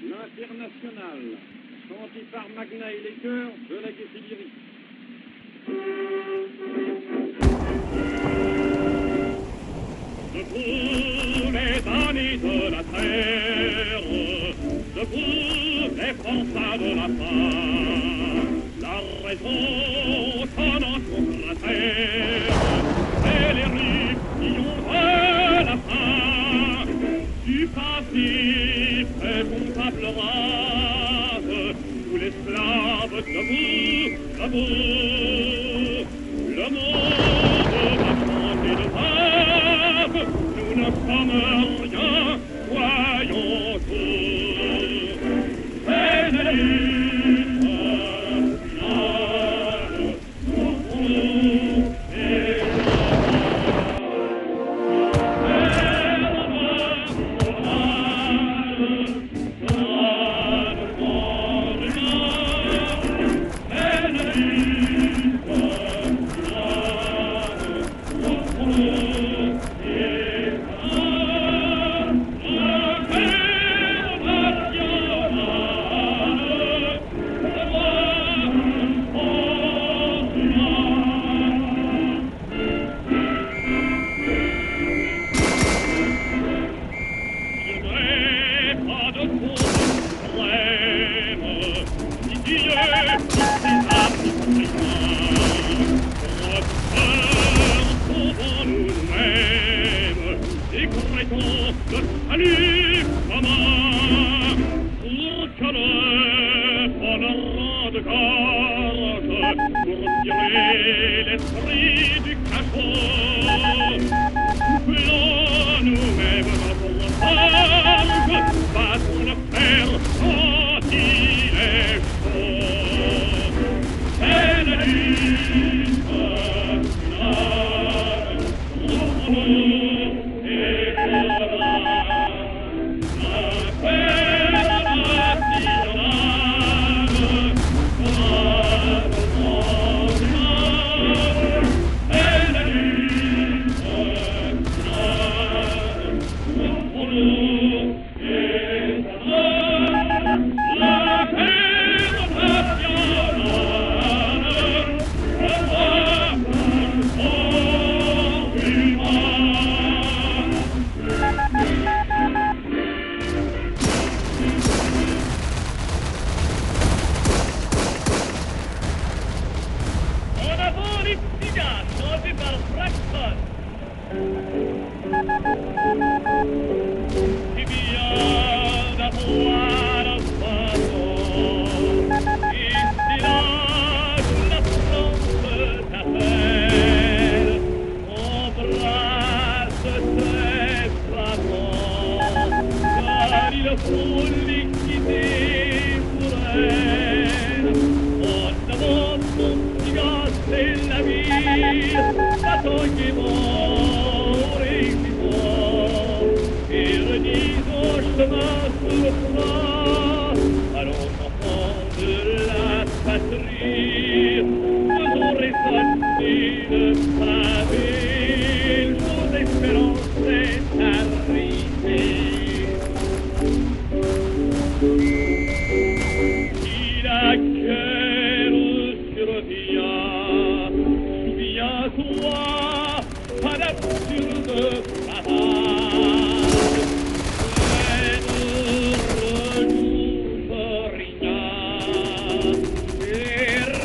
L'Internationale, chanté par Magna et les chœurs de la Gaîté lyrique. Debout les amis de la terre, debout les forçats de la faim, la raison sonnant contre la terre, et les rues qui ont la fin, du passif et table rase, tous les esclaves debout, debout, le monde va changer de base, nous ne sommes rien, voyons tout. C'est la lutte finale, pour vous et la salut commun pour que le bonheur de gorge pour tirer l'esprit du cachot. Soufflons nous-mêmes notre forge, battons le fer quand il est chaud. C'est la lutte finale, pour nous et pour la paix nationale, c'est la lutte finale, pour nous et pour la paix nationale. En avant les petits-gars, chantés par Braxton. Qui vient d'avoir un poisson. Ici là, la France t'appelle. Embrasse tes frapons, car il faut liquider pour elle. En avant son petit gars, c'est la vie. Attends qu'il mord et qu'il mord. Et redis au chemin sur le froid. Allons enfants de la patrie, faisons résonner le pavé. Le jour d'espérance est arrivé. Si laquelle survient, souviens-toi à l'absurde parade. Ne retrouve rien et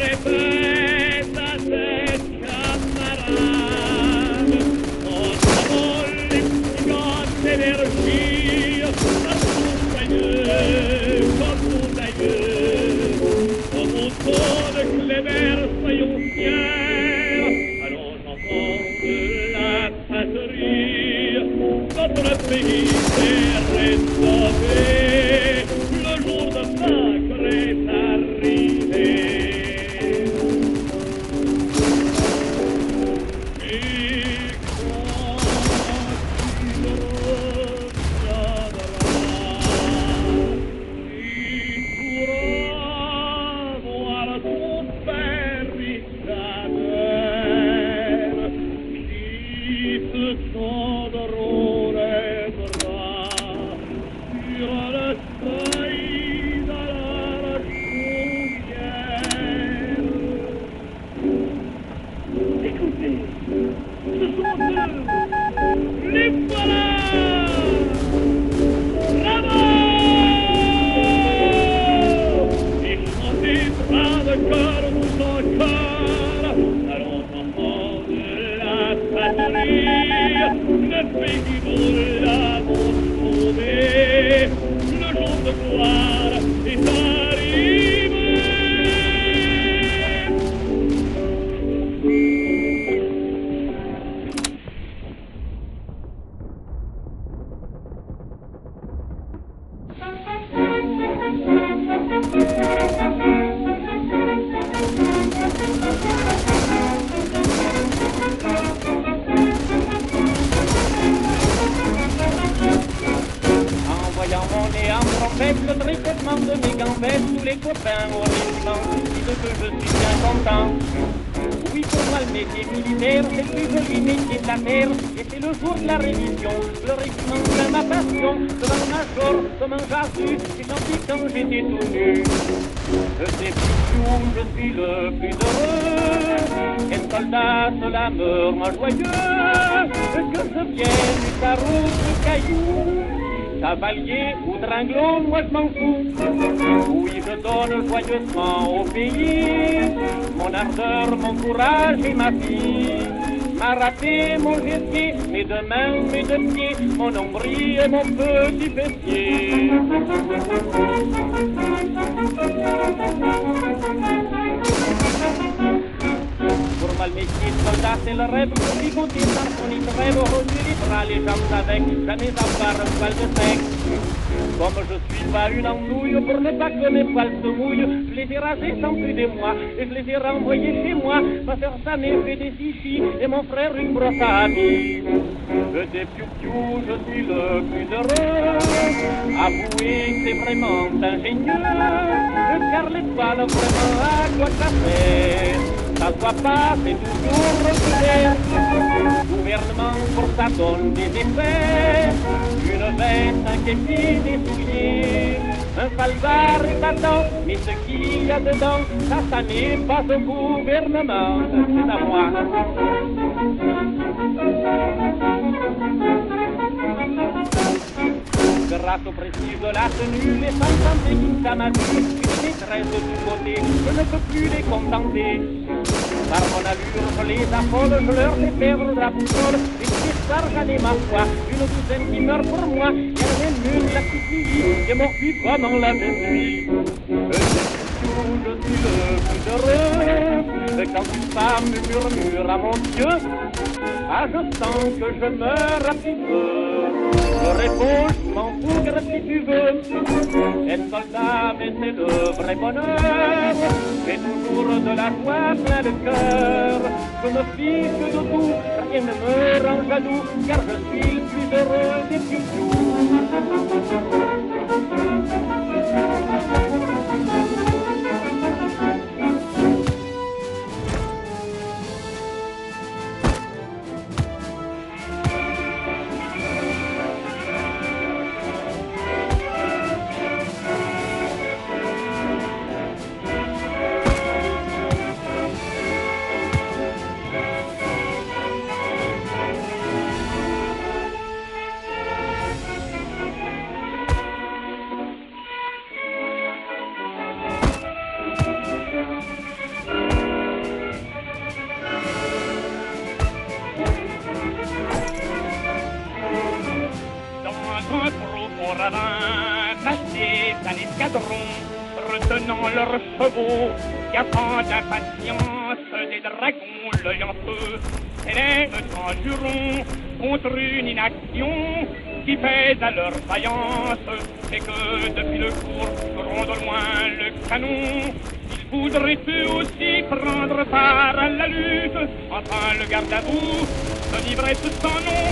répète à tes camarades. En avant les petits gars d'énergie, comme d'ailleurs, comme au ton de Clébert, soyons fiers. Allons enfants de la patrie, notre pays est rénové, le jour de vaincre est arrivé. Et quand il reviendra, il pourra voir son père et sa mère qui se tendront les bras sur le seuil de leur chaumière. Écoutez, ce sont eux, les voilà! Bravo! Et chantez brave cœur tout encore. Allons enfants de la patrie, le pays nous l'avons sauvé. Le jour de gloire est arrivé. En voyant mon nez en trompette, le tricotement de mes gambettes, tous les copains au régiment disent que je suis bien content. Oui, pour moi, le métier militaire, c'est le plus joli métier de la terre. Et c'est le jour de la révision, le régiment de ma passion. Devant le major, comme un jasu, j'ai senti quand j'étais tout nu. Je sais plus où je suis le plus heureux. Quel soldat cela me rend joyeux. Que je vienne du carreau, du caillou, cavalier ou dringlot, moi je m'en fous. Oui, je donne joyeusement au pays mon ardeur, mon courage et ma vie. a raté mon gessier, mes deux mains, mes deux pieds, mon nombril et mon petit fessier. Pour moi le métier de soldat c'est le rêve, le bigoté dans son rêve, reçu les bras, les jambes avec, jamais avoir un poil de sec. Comme je suis pas une andouille, pour ne pas que mes poils se mouillent, je les ai rasés sans plus des mois, et je les ai renvoyés chez moi. Ma soeur ça m'est fait des chichis, et mon frère une brosse à habits. Je t'ai piou-piou, je suis le plus heureux. Avouez que c'est vraiment ingénieux, car l'étoile vraiment à quoi ça fait. Ça soit pas, c'est toujours refusé. Gouvernement pour ça donne des effets. Une veste, un képi, des souliers. Un salvar et t'attend, mais ce qu'il y a dedans, ça n'est pas au gouvernement, c'est à moi. Grâce au prestige de la tenue, les femmes santé qui s'amadouent, une maîtresse de tous côtés, je ne peux plus les contenter. Par mon allure, je les affole, je leur fais perdre la boussole, et ces soirs, j'en ai ma foi, une douzaine qui meurt pour moi, et elle même mieux la petite fille, qui est morte pendant la même nuit. Je suis le plus heureux, quand une femme murmure à mon Dieu, ah, je sens que je meurs un petit peu. Je réponds, je m'en fous, si tu veux. Être soldat, mais c'est le vrai bonheur. J'ai toujours de la joie plein le cœur. Je me fiche de tout, rien ne me rend jaloux, car je suis le plus heureux des piou-piou. Retenant leurs chevaux, gaffant d'impatience des dragons, l'œil en feu, élèvent un juron contre une inaction qui pèse à leur vaillance, et que depuis le cours gronde au loin le canon. Ils voudraient eux aussi prendre part à la lutte, enfin le garde à vous, son ivresse sans nom,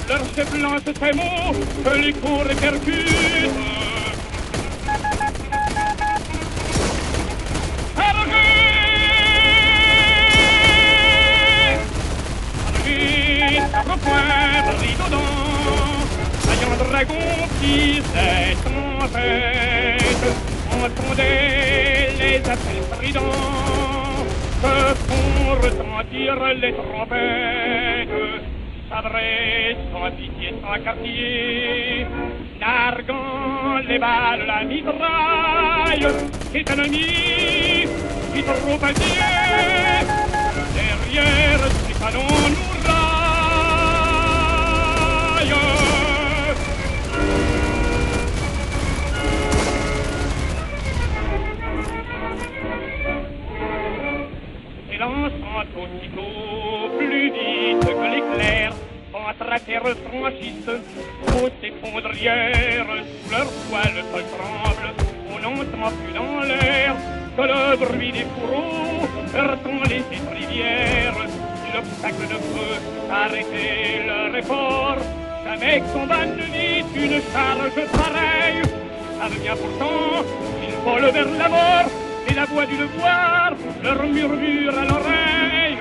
leur chef lance ces mots que les coups répercutent. Point rideau-dent, vaillant dragon qui s'est en tête, entendait les appels stridents que font retentir les trompettes, sabrés sans pitié, sans quartier, narguant les balles, la mitraille, c'est ennemi qui trop allié, derrière ces canons nous raillent. S'élançant aussitôt plus vite que l'éclair, entre la terre franchisse, aux effondrières, sous leur poids le sol tremble, on n'entend plus dans l'air que le bruit des fourreaux heurtant les rivières. L'obstacle ne peut arrêter leur effort, jamais combat ne vit une charge pareille. Ça devient pourtant une vole vers la mort, et la voix du devoir leur murmure à l'oreille.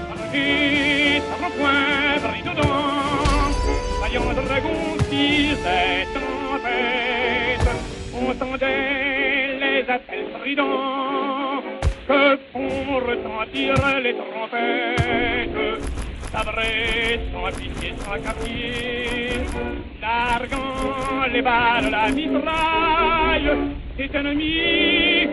Arrêtez, ça repoint, brille dedans, vaillant dragon qui s'est en tête, entendait les appels stridents que font retentir les trompettes. sabrés, sans pitié, sans quartier, larguant les balles, la mitraille, tes ennemis,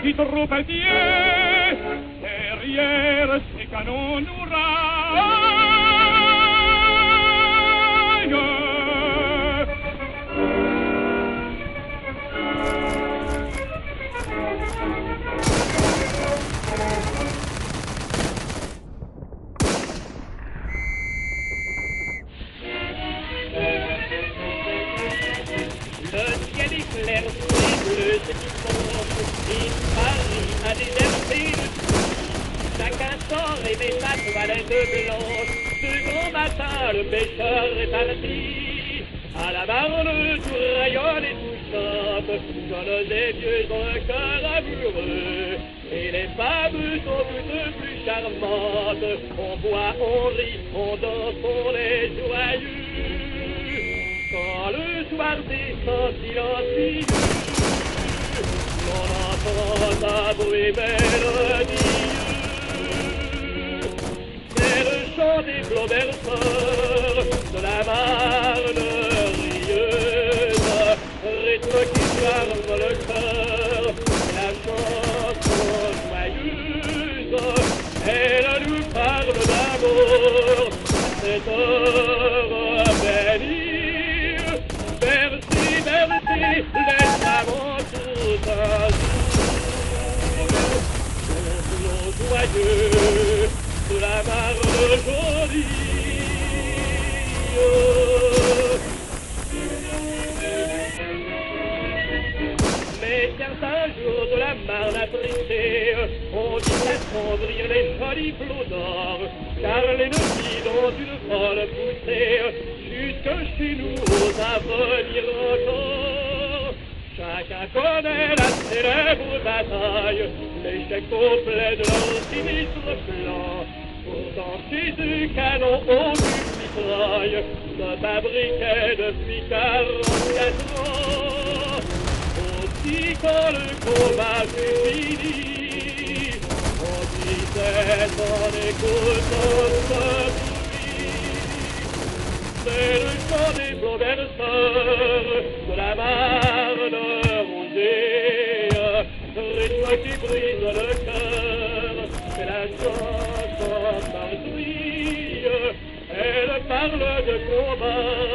si trop inquiets, derrière ces canons nous raillent. Le ciel est clair, c'est bleu, c'est du dimanche, et Paris a déserté le tout. Chacun sort et met sa toilette blanche. Ce grand matin, le pêcheur est parti. À la marne, tout rayonne et tout chante. Jeunes et vieux ont un cœur amoureux. Et les femmes sont toutes plus charmantes. On boit, on rit, on danse, on est joyeux. Quand le soir descend silencieux, l'on entend un bruit mélodieux. C'est le chant des flauberteurs de la Marne rieuse, rythme qui charme le cœur, la chanson joyeuse. Elle nous parle d'amour, cette heure bénie. Merci, merci, les aventures d'un jour joyeux de la Marne jolie. Mais certains jours de la Marne attristés, on dit à s'endrir les jolis flots d'or, car les Neufs ont une folle poussée, jusque chez nous à venir encore. Chacun connaît la célèbre bataille, l'échec complet de leur sinistre plan. Pourtant ces canons ont du mitraille, se fabriquaient depuis 44 ans. Aussi quand le combat fut fini, on disait en écoutant ce bruit. C'est le chant des flauberteurs de la Marne rosée, rythme qui brise le cœur, c'est la chanson par elle parle de combat.